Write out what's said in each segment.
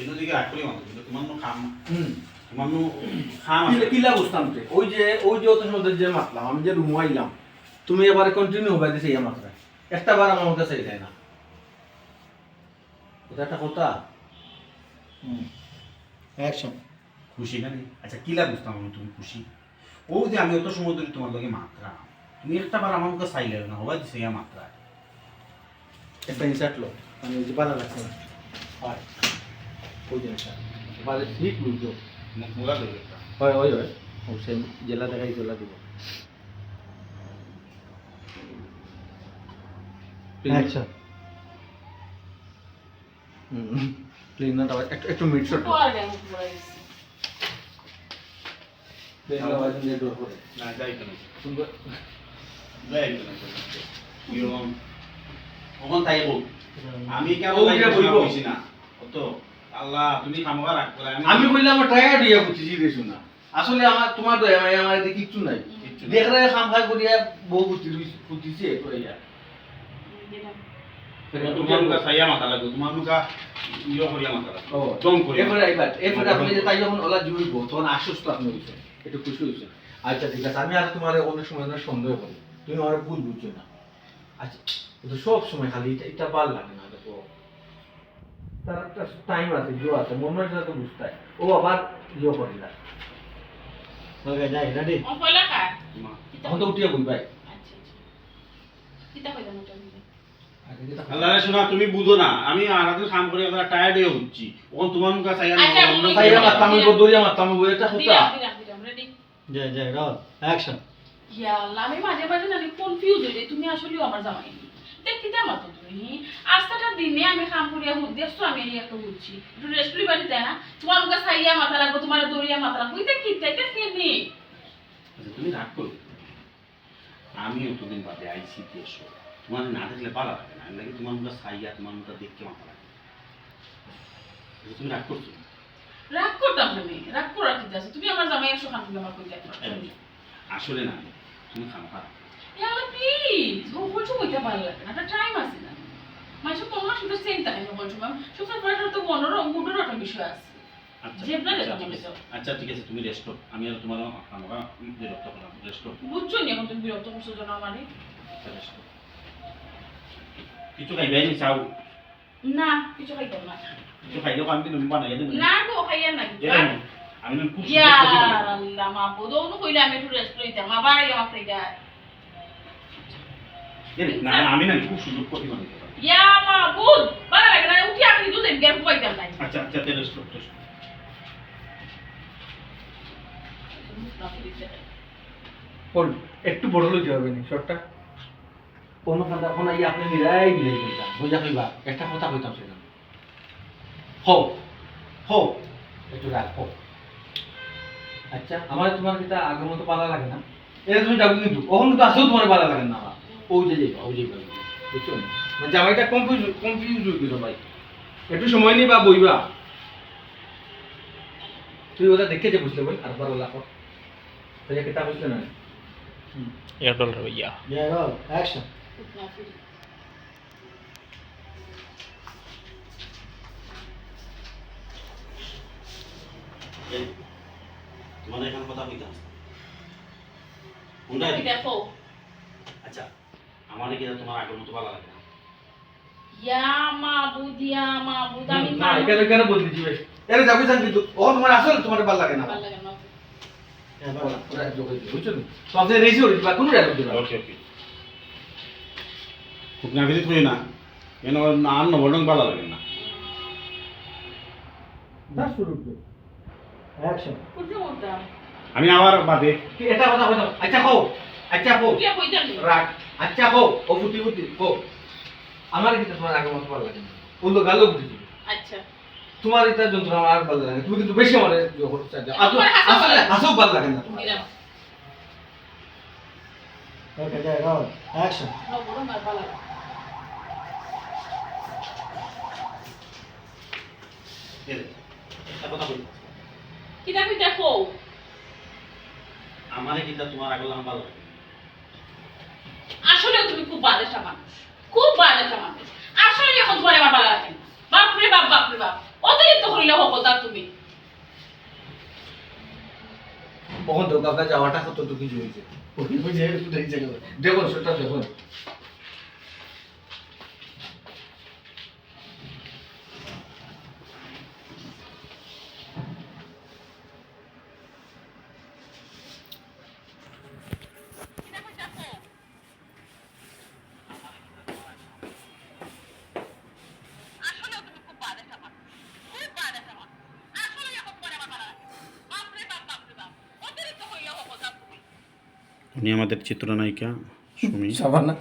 কিন্তু দিকে রাগ করি মানুষ কিন্তু তোমার খাম তোমার খাম কিলা বুঝতাম তো ওই যে অত সময় যে মাতলাম আমি যে রুম আইলাম তুমি এবারে কন্টিনিউ হবাই দিছে ইয়া মাত্রা একটা বার আমার কাছে যায় না এটা একটা কথা অ্যাকশন খুশি না রে? আচ্ছা কিলা বুঝতাম আমি তুমি খুশি ও যে আমি অত সময় ধরে তোমার লগে মাত্রা তুমি একটা বার আমার মুখে চাইলে না হবাই দিছে ইয়া মাত্রা একটা ইনসার্ট লো মানে ওই যে বালা লাগছে না হয় ওই জিনিসটা বালা ঠিক বুঝছো মুখ মুলা ধরে একটা হয় ওই হয় ও সেম জেলা দেখাই জেলা দিব অ্যাকশন প্লেন না একটু মিড শট প্লেন না বাজে দিয়ে ডোর করে না যাই কেন তুমি যাই কেন ইয়ন ওখান তাই বল আমি কেন ও উঠে বইবো। বলছি না অত আল্লাহ তুমি খামোগা রাখ করে আমি কইলাম আমার টায়ার্ড হইয়া বুঝছি রেছো না আসলে আমার তোমার দয়া মায়া আমার এদিকে কিচ্ছু নাই কিচ্ছু নাই। দেখরে খাম খাই করিয়া বউ ফুটিছে তো ইয়া তোমার মুখে ছাইয়া মাথা লাগবে তোমার মুখে ইয়ে করিয়া মাথা লাগবে ও দম করিয়া এরপরে আপনি যে তাই যখন ওলা জুড়ব তখন আশ্বস্ত আপনি হয়েছেন একটু খুশি হয়েছেন আচ্ছা ঠিক আছে আমি আর তোমার অনেক সময় ধরে সন্দেহ করি তুমি আমার ভুল বুঝছো না আচ্ছা কিন্তু সব সময় খালি এটা ভাল লাগে না দেখো তার একটা টাইম আছে জো আছে মনের সাথে তো বুঝতে হয় ও আবার ইয়ে করে না ওকে যাই রেডি মা তখন তো উঠিয়ে বই ভাই আল্লাহ রে শোনা তুমি বুঝো না আমি আরাদিন কাম করে একটা টায়ার্ড হয়ে উঠছি ওখান তোমার মুখে ছাইয়া আচ্ছা, তাইয়া মারতাম আমি দরিয়া মারতাম ওই এটা হতা যাই যাই রল অ্যাকশন আমি মাঝে মাঝে না কনফিউজ হয়ে যাই তুমি আসলেও আমার জামাই দেখতে আমার তো তুমি আস্তাটা দিনে আমি কাম করিয়া দেখছো আমি এই একটা বুঝছি একটু রেস্টুরি বাড়ি দেয় না তোমার মুখে ছাইয়া মাথা লাগবো তোমার দরিয়া মাথা লাগবো এটা কি এটা কি নেই আচ্ছা তুমি রাগ করো আমি অতদিন বাদে আইসি এসো তোমার না দেখলে ভালো লাগে না লাগে তোমার মুখে ছাইয়া তোমার মুখে দেখতে মাথা লাগে আচ্ছা, তুমি রাগ করছো রাগ করতাম তুমি রাগ করার কি আছে তুমি আমার জামাই একশো খান তুমি আমার কই দেখো আসলে না তুমি খাম খা ইয়ালা প্লিজ ও বলছো কইতে ভালো লাগে না একটা টাইম আছে না মাসে কোন মাস তো সেম টাইম বলছো ম্যাম সুপার ফাইটার তো মনোরম মুডের একটা বিষয় আছে আচ্ছা যে আপনার আচ্ছা, এটা ঠিক আছে। বলে আচ্ছা ঠিক আছে তুমি রেস্ট করো আমি আর তোমার আমরা বিরক্ত করলাম রেস্ট করো বুঝছো নি এখন তুমি বিরক্ত করছো জন্য আমারে রেস্ট করো কিছু খাইবে নি চাও না কিছু খাইতাম না কিছু খাইলেও আমি কিন্তু বানাই দেবো না গো খাইয়া না আমি না খুব ইয়া সুন্দর করে বানাই। আল্লাহ মা বদো অনু কইলে আমি একটু রেস্ট লইতাম আবার আমার ফ্রিটা না আমি না খুব সুন্দর করে বানাই দেবো। ইয়া মা বুদ ভালো লাগে না উঠি আমি দুধ এম গের পাইতাম না আচ্ছা আচ্ছা রেস্ট করো কোন একটু বড় লইতে হবে নি শর্টটা কোন কথা কোন আই আপনি মিলাই মিলাই কইতা বুঝা কইবা একটা কথা কইতাম সেটা হো হো একটু রাখ হো আচ্ছা আমার তোমার কিটা আগের মতো পালা লাগে না এটা তুমি যাবো কিন্তু ওখান তো আসেও তোমার পালা লাগে না আমার ওই যে বুঝছো মানে জামাইটা কনফিউজ হয়ে গেছো ভাই একটু সময় নিবা বইবা তুই ওটা দেখে যে বুঝতে ভাই আর বারো লাখ তাহলে কিতা বুঝতে না $1 भैया যাই রল অ্যাকশন এই, তোমাদের এখানে কথা কইতে আছে কোনটা দেখো আচ্ছা আমার কি তোমার আগের মতো ভালো লাগে না ইয়া মা বুদিয়া মা বুদ আমি না এখানে কেন বলতে দিবে এর যাবি জান কিন্তু ও তোমার আসলে তোমার ভালো লাগে না ভালো লাগে না হ্যাঁ বল ওরা যোগাই দিবে বুঝছো তো তো আপনি রেজি হইতে বা কোন ডায়লগ দিবা ওকে ওকে খুব না ভিজিট হই না কেন আর নবরং ভালো লাগে না না শুরু করো অ্যাকশন কুটি মোটা আমি আবার বাদে কি এটা কথা কইতাম আচ্ছা কো কুটি কইতাম রাখ আচ্ছা কো ও ফুটি কো আমার কিন্তু তোমার আগের মতো ভালো লাগে না ওলো গালো বুঝি আচ্ছা তোমার এটা যন্ত্রণা আমার আর ভালো লাগে না তুমি কিন্তু বেশি আমার আসলে হাসও ভালো লাগে না তোমার দিলাম ওকে যাই রল অ্যাকশন নো বড় মার ভালো লাগে একটা কথা বলি কি দেখো দেখো আমারে কিটা তোমার আগে ভালো লাগে আসলে তুমি খুব বালেটা মানুষ খুব বালেটা মানুষ আসলে এখন তোমার আমার ভালো লাগে না। বাপ রে বাপ অতিরিক্ত হইলে হকতা তুমি কখন তো আপনার যাওয়াটা কতটুকু হয়েছে দেখুন সেটা দেখুন উনি আমাদের চিত্রনায়িকা সুমি সাবানা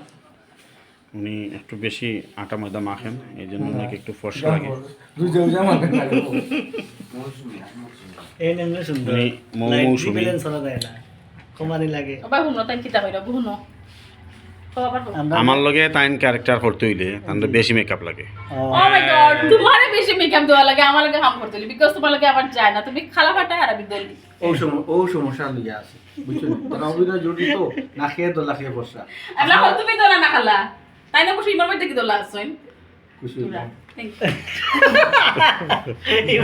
উনি একটু বেশি আটা ময়দা মাখেন এই জন্য ওনাকে একটু ফর্সা লাগে দুইটা জামা এই নেমে সুন্দর উনি মৌসুমি চলা যায় না কুমারী লাগে বাবা হুনো তাই কিতা কইরা হুনো খবর আমার লগে তাইন ক্যারেক্টার করতে হইলে তাহলে বেশি মেকআপ লাগে ও মাই গড তোমারে বেশি মেকআপ দেওয়া লাগে আমার লাগে কাম করতে বিকজ তোমার লাগে আবার যায় না তুমি খালা ফাটায় আর আমি দলি ও সমস্যা লইয়া আছে বুঝছেন তারা অভিনয় জড়ি তো না খেয়ে দোলা খেয়ে বসা আল্লাহ তুমি দলা না খালা তাই না বসে ইমার মধ্যে কি দলা আসছেন খুশি থ্যাংক ইউ